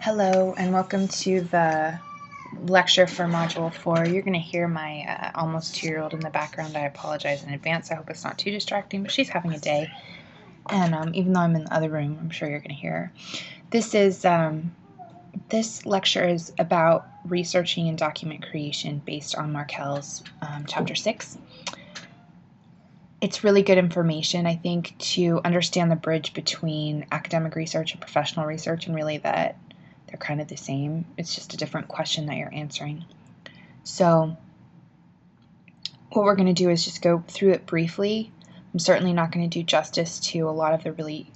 Hello and welcome to the lecture for Module 4. You're going to hear my almost 2-year-old in the background. I apologize in advance. I hope it's not too distracting, but she's having a day. And even though I'm in the other room, I'm sure you're going to hear her. This lecture is about researching and document creation based on Markel's Chapter 6. It's really good information, I think, to understand the bridge between academic research and professional research, and really that they're kind of the same. It's just a different question that you're answering. So what we're going to do is just go through it briefly. I'm certainly not going to do justice to a lot of the really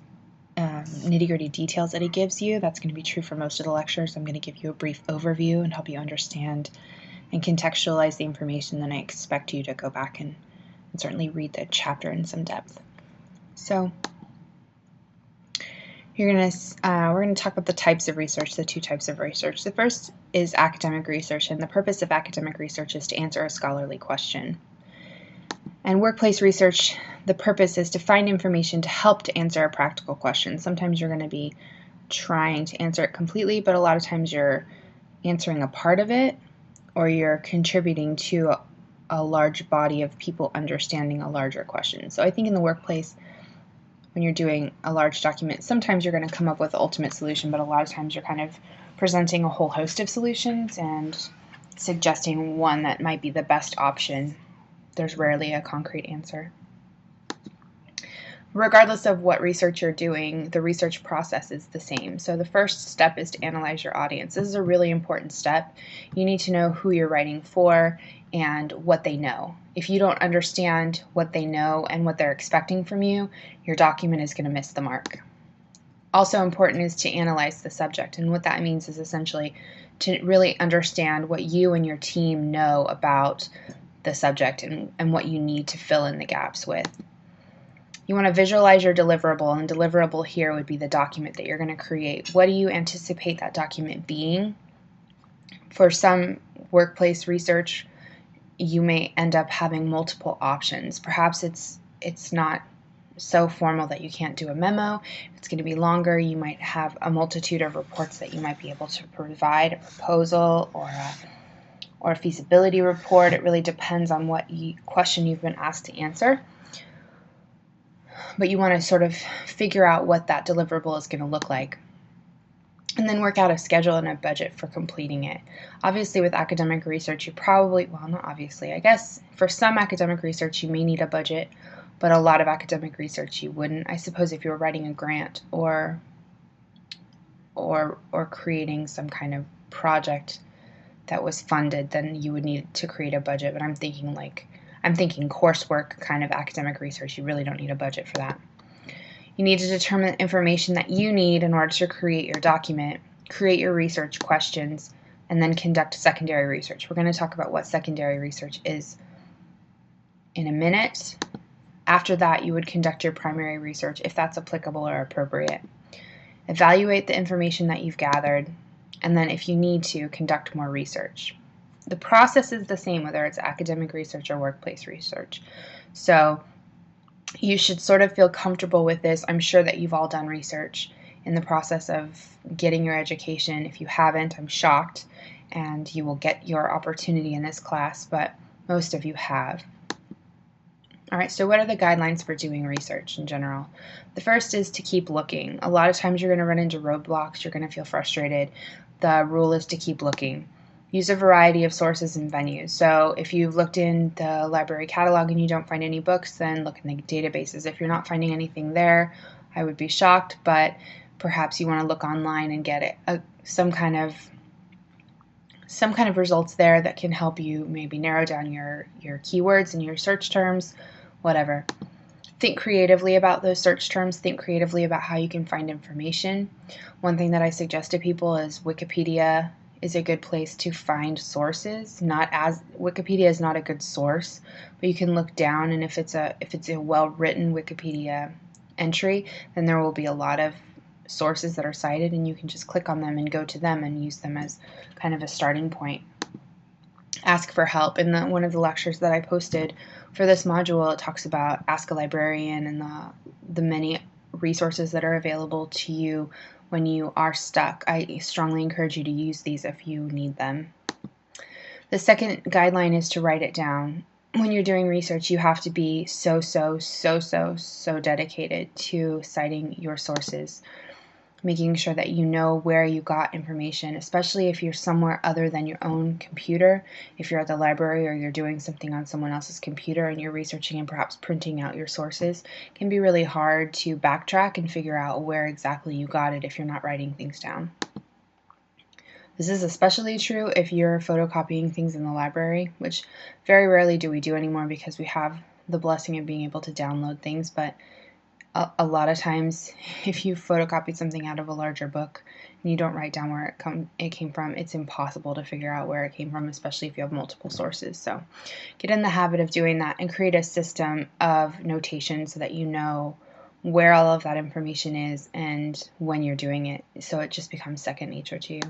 nitty-gritty details that he gives you. That's going to be true for most of the lectures. I'm going to give you a brief overview and help you understand and contextualize the information. Then I expect you to go back and certainly read the chapter in some depth. So we're going to talk about the types of research, the two types of research. The first is academic research, and the purpose of academic research is to answer a scholarly question. And workplace research, the purpose is to find information to help to answer a practical question. Sometimes you're going to be trying to answer it completely, but a lot of times you're answering a part of it, or you're contributing to a large body of people understanding a larger question. So I think in the workplace, when you're doing a large document, sometimes you're going to come up with the ultimate solution, but a lot of times you're kind of presenting a whole host of solutions and suggesting one that might be the best option. There's rarely a concrete answer. Regardless of what research you're doing, the research process is the same. So the first step is to analyze your audience. This is a really important step. You need to know who you're writing for and what they know. If you don't understand what they know and what they're expecting from you, your document is going to miss the mark. Also important is to analyze the subject, and what that means is essentially to really understand what you and your team know about the subject and what you need to fill in the gaps with. You want to visualize your deliverable, and deliverable here would be the document that you're going to create. What do you anticipate that document being? For some workplace research, you may end up having multiple options. Perhaps it's not so formal that you can't do a memo. If it's going to be longer, you might have a multitude of reports that you might be able to provide, a proposal or a feasibility report. It really depends on what question you've been asked to answer. But you want to sort of figure out what that deliverable is going to look like, and then work out a schedule and a budget for completing it. Obviously, with academic research, you probably, well, not obviously, I guess for some academic research you may need a budget, but a lot of academic research you wouldn't. I suppose if you were writing a grant or creating some kind of project that was funded, then you would need to create a budget. But I'm thinking coursework kind of academic research. You really don't need a budget for that. You need to determine the information that you need in order to create your document, create your research questions, and then conduct secondary research. We're going to talk about what secondary research is in a minute. After that, you would conduct your primary research if that's applicable or appropriate. Evaluate the information that you've gathered, and then if you need to, conduct more research. The process is the same whether it's academic research or workplace research. So you should sort of feel comfortable with this. I'm sure that you've all done research in the process of getting your education. If you haven't, I'm shocked, and you will get your opportunity in this class, but most of you have. All right, so what are the guidelines for doing research in general? The first is to keep looking. A lot of times you're going to run into roadblocks. You're going to feel frustrated. The rule is to keep looking. Use a variety of sources and venues. So if you've looked in the library catalog and you don't find any books, then look in the databases. If you're not finding anything there, I would be shocked, but perhaps you want to look online and get some kind of results there that can help you maybe narrow down your keywords and your search terms, whatever. Think creatively about those search terms. Think creatively about how you can find information. One thing that I suggest to people is Wikipedia is a good place to find sources. Wikipedia is not a good source, but you can look down, and if it's a well-written Wikipedia entry, then there will be a lot of sources that are cited, and you can just click on them and go to them and use them as kind of a starting point. Ask for help. In one of the lectures that I posted for this module, it talks about Ask a Librarian and the many resources that are available to you when you are stuck. I strongly encourage you to use these if you need them. The second guideline is to write it down. When you're doing research, you have to be so dedicated to citing your sources, making sure that you know where you got information, especially if you're somewhere other than your own computer. If you're at the library or you're doing something on someone else's computer and you're researching and perhaps printing out your sources, it can be really hard to backtrack and figure out where exactly you got it if you're not writing things down. This is especially true if you're photocopying things in the library, which very rarely do we do anymore because we have the blessing of being able to download things, but a lot of times if you photocopied something out of a larger book and you don't write down where it came from, it's impossible to figure out where it came from, especially if you have multiple sources. So get in the habit of doing that and create a system of notation so that you know where all of that information is and when you're doing it, so it just becomes second nature to you.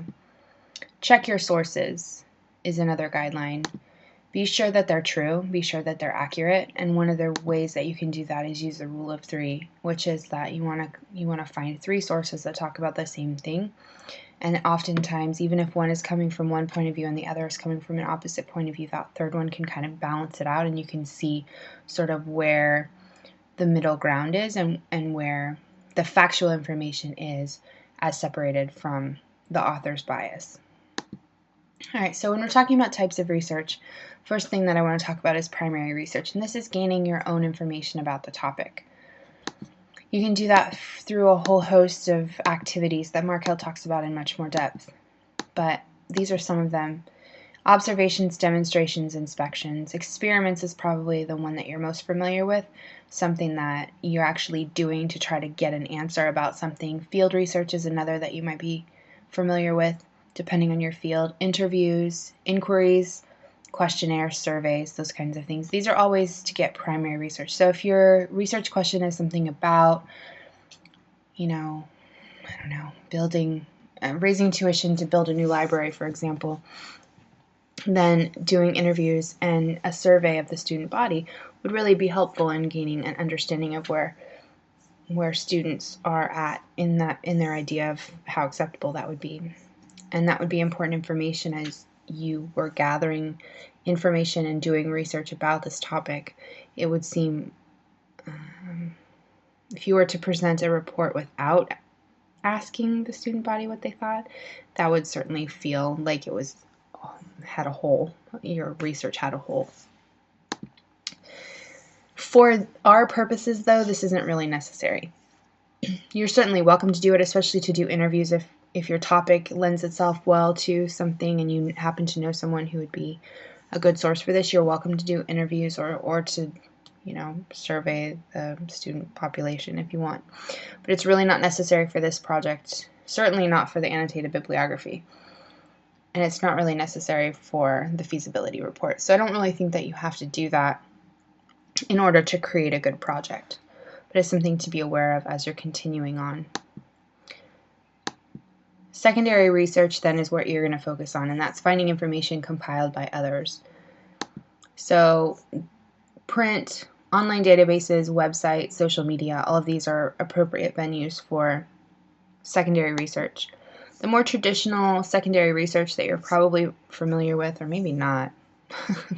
Check your sources is another guideline. Be sure that they're true, be sure that they're accurate, and one of the ways that you can do that is use the rule of three, which is that you want to find 3 sources that talk about the same thing. And oftentimes, even if one is coming from one point of view and the other is coming from an opposite point of view, that third one can kind of balance it out, and you can see sort of where the middle ground is and where the factual information is as separated from the author's bias. Alright, so when we're talking about types of research, first thing that I want to talk about is primary research, and this is gaining your own information about the topic. You can do that through a whole host of activities that Mark Hill talks about in much more depth, but these are some of them. Observations, demonstrations, inspections. Experiments is probably the one that you're most familiar with, something that you're actually doing to try to get an answer about something. Field research is another that you might be familiar with, depending on your field. Interviews, inquiries, questionnaires, surveys, those kinds of things. These are always to get primary research. So if your research question is something about, raising tuition to build a new library, for example, then doing interviews and a survey of the student body would really be helpful in gaining an understanding of where students are at in their idea of how acceptable that would be. And that would be important information as you were gathering information and doing research about this topic. It would seem, if you were to present a report without asking the student body what they thought, that would certainly feel like it had a hole. Your research had a hole. For our purposes, though, this isn't really necessary. You're certainly welcome to do it, especially to do interviews if your topic lends itself well to something and you happen to know someone who would be a good source for this. You're welcome to do interviews or to survey the student population if you want. But it's really not necessary for this project, certainly not for the annotated bibliography. And it's not really necessary for the feasibility report. So I don't really think that you have to do that in order to create a good project. But it's something to be aware of as you're continuing on. Secondary research then is what you're going to focus on, and that's finding information compiled by others. So print, online databases, websites, social media, all of these are appropriate venues for secondary research. The more traditional secondary research that you're probably familiar with, or maybe not,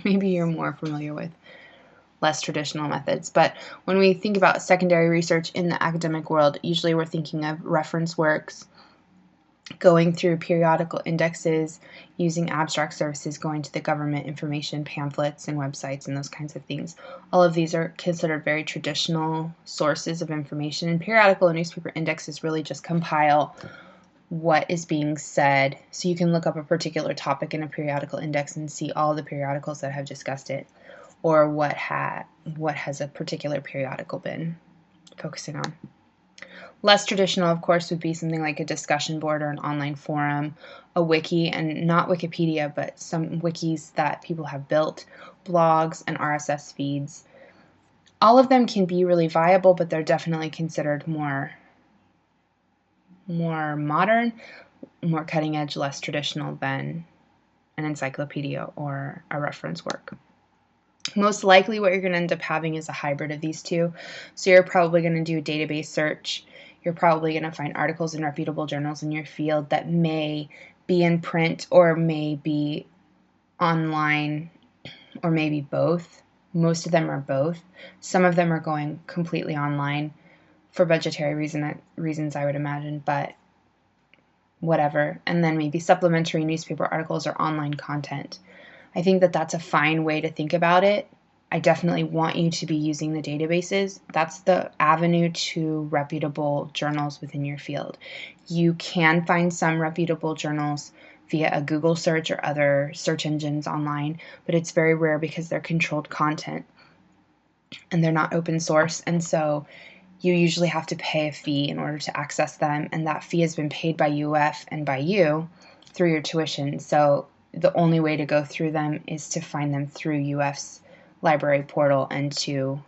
maybe you're more familiar with less traditional methods, but when we think about secondary research in the academic world, usually we're thinking of reference works, going through periodical indexes, using abstract services, going to the government information pamphlets and websites and those kinds of things. All of these are considered very traditional sources of information, and periodical and newspaper indexes really just compile what is being said. So you can look up a particular topic in a periodical index and see all the periodicals that have discussed it, or what has a particular periodical been focusing on. Less traditional, of course, would be something like a discussion board or an online forum, a wiki, and not Wikipedia, but some wikis that people have built, blogs, and RSS feeds. All of them can be really viable, but they're definitely considered more modern, more cutting edge, less traditional than an encyclopedia or a reference work. Most likely what you're going to end up having is a hybrid of these two. So you're probably going to do a database search. You're probably going to find articles in reputable journals in your field that may be in print or may be online or maybe both. Most of them are both. Some of them are going completely online for budgetary reasons, I would imagine, but whatever. And then maybe supplementary newspaper articles or online content. I think that that's a fine way to think about it. I definitely want you to be using the databases. That's the avenue to reputable journals within your field. You can find some reputable journals via a Google search or other search engines online, but it's very rare because they're controlled content and they're not open source. And so you usually have to pay a fee in order to access them, and that fee has been paid by UF and by you through your tuition. So the only way to go through them is to find them through UF's library portal and to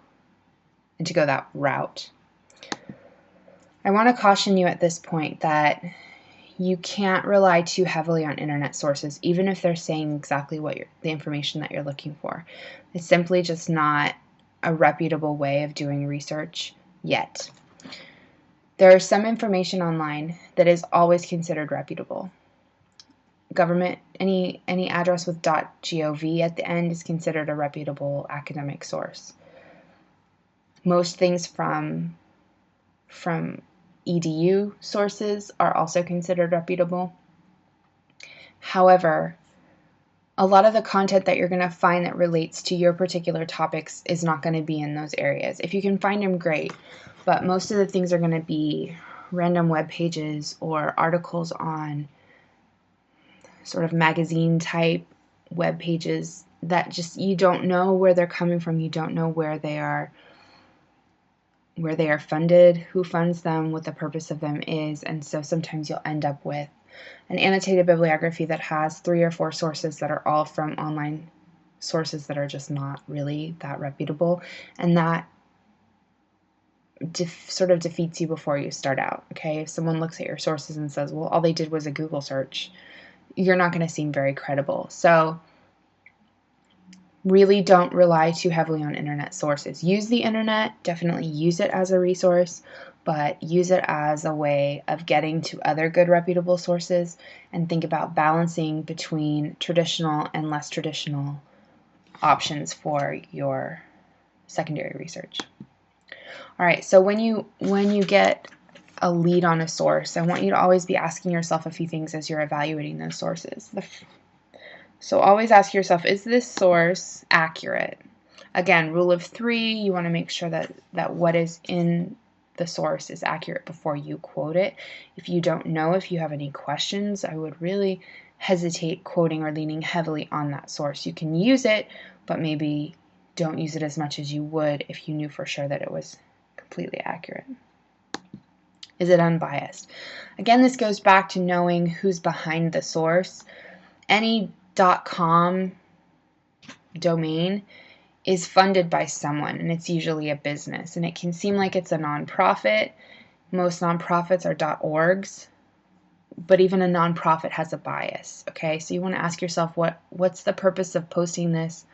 go that route. I want to caution you at this point that you can't rely too heavily on internet sources, even if they're saying exactly what the information that you're looking for. It's simply just not a reputable way of doing research yet. There is some information online that is always considered reputable. Government, any address with .gov at the end is considered a reputable academic source. Most things from edu sources are also considered reputable. However, a lot of the content that you're going to find that relates to your particular topics is not going to be in those areas. If you can find them, great, but most of the things are going to be random web pages or articles on sort of magazine type web pages that just, you don't know where they're coming from, you don't know where they are funded, who funds them, what the purpose of them is, and so sometimes you'll end up with an annotated bibliography that has 3 or 4 sources that are all from online sources that are just not really that reputable, and that sort of defeats you before you start out. Okay, if someone looks at your sources and says, well, all they did was a Google search, you're not going to seem very credible. So really don't rely too heavily on internet sources. Use the internet, definitely use it as a resource, but use it as a way of getting to other good reputable sources, and think about balancing between traditional and less traditional options for your secondary research. All right, so when you get a lead on a source, I want you to always be asking yourself a few things as you're evaluating those sources. So always ask yourself, is this source accurate? Again, rule of 3, you want to make sure that what is in the source is accurate before you quote it. If you don't know, if you have any questions, I would really hesitate quoting or leaning heavily on that source. You can use it, but maybe don't use it as much as you would if you knew for sure that it was completely accurate. Is it unbiased? Again, this goes back to knowing who's behind the source. Any .com domain is funded by someone, and it's usually a business, and it can seem like it's a nonprofit. Most nonprofits are .orgs, but even a nonprofit has a bias. Okay, so you want to ask yourself, what's the purpose of posting this?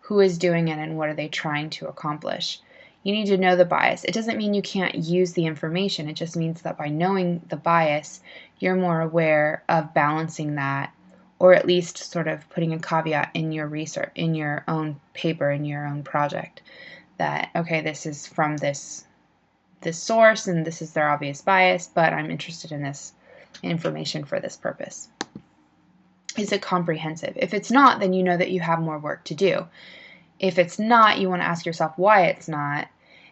Who is doing it, and what are they trying to accomplish? You need to know the bias. It doesn't mean you can't use the information. It just means that by knowing the bias, you're more aware of balancing that, or at least sort of putting a caveat in your research, in your own paper, in your own project, that, okay, this is from this source and this is their obvious bias, but I'm interested in this information for this purpose. Is it comprehensive? If it's not, then you know that you have more work to do. If it's not, you want to ask yourself why it's not,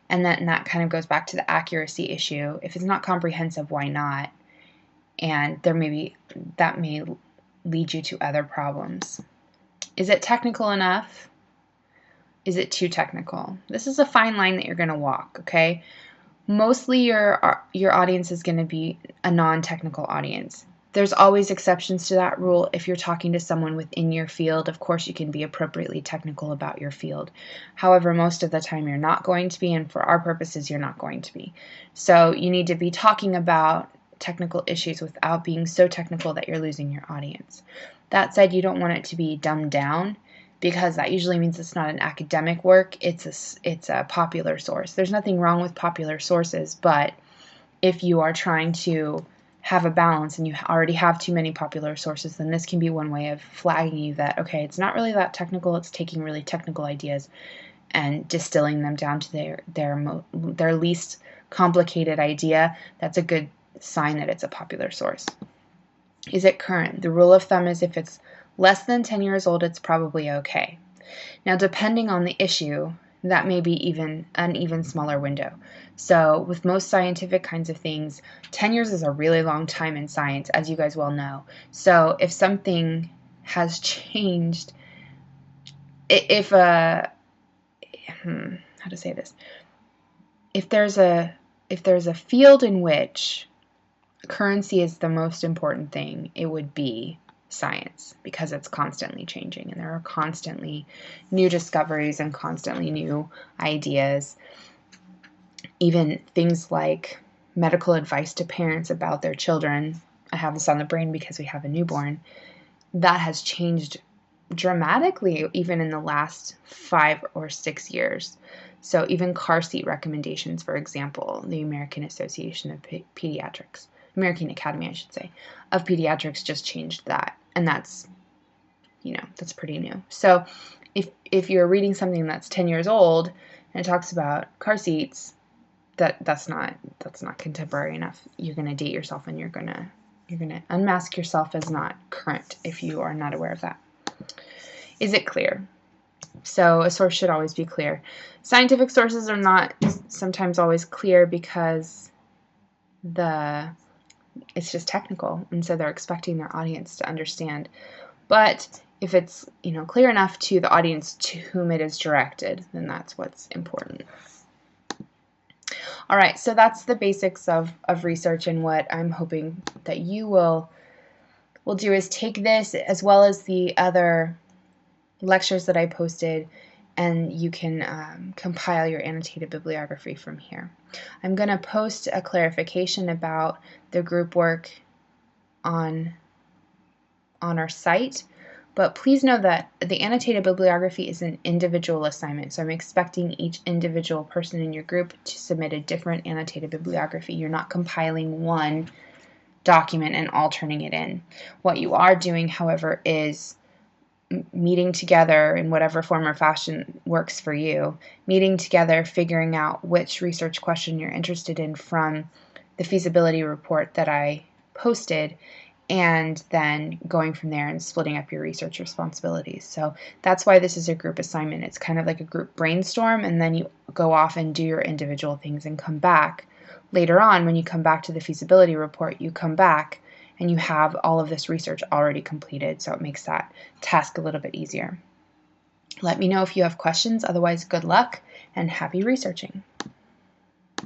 and then that kind of goes back to the accuracy issue. If it's not comprehensive, why not? And that may lead you to other problems. Is it technical enough? Is it too technical? This is a fine line that you're going to walk, okay? Mostly your audience is going to be a non-technical audience. There's always exceptions to that rule. If you're talking to someone within your field, of course you can be appropriately technical about your field. However, most of the time you're not going to be, and for our purposes, you're not going to be. So you need to be talking about technical issues without being so technical that you're losing your audience. That said, you don't want it to be dumbed down, because that usually means it's not an academic work, it's a popular source. There's nothing wrong with popular sources, but If you are trying to have a balance and you already have too many popular sources, then this can be one way of flagging you that, okay, it's not really that technical, it's taking really technical ideas and distilling them down to their least complicated idea. That's a good sign that it's a popular source. Is it current? The rule of thumb is if it's less than 10 years old, it's probably okay. Now, depending on the issue, that may be an even smaller window. So with most scientific kinds of things, 10 years is a really long time in science, as you guys well know. So if something has changed, if how to say this? If there's a field in which currency is the most important thing, it would be science, because it's constantly changing and there are constantly new discoveries and constantly new ideas. Even things like medical advice to parents about their children. I have this on the brain because we have a newborn. That has changed dramatically even in the last 5 or 6 years. So even car seat recommendations, for example, the American Association of Pediatrics, American Academy, I should say, of Pediatrics just changed that. And that's, that's pretty new. So if you're reading something that's 10 years old and it talks about car seats, that's not contemporary enough. You're going to date yourself and you're going to unmask yourself as not current if you are not aware of that. Is it clear? So a source should always be clear. Scientific sources are not sometimes always clear because it's just technical, and so they're expecting their audience to understand. But if it's clear enough to the audience to whom it is directed, then that's what's important. All right, so that's the basics of research, and what I'm hoping that you will do is take this as well as the other lectures that I posted, and you can compile your annotated bibliography from here. I'm going to post a clarification about the group work on our site, but please know that the annotated bibliography is an individual assignment, so I'm expecting each individual person in your group to submit a different annotated bibliography. You're not compiling one document and all turning it in. What you are doing, however, is meeting together in whatever form or fashion works for you, meeting together, figuring out which research question you're interested in from the feasibility report that I posted, and then going from there and splitting up your research responsibilities. So that's why this is a group assignment. It's kind of like a group brainstorm, and then you go off and do your individual things and come back. Later on, when you come back to the feasibility report, you come back and you have all of this research already completed, so it makes that task a little bit easier. Let me know if you have questions. Otherwise, good luck and happy researching.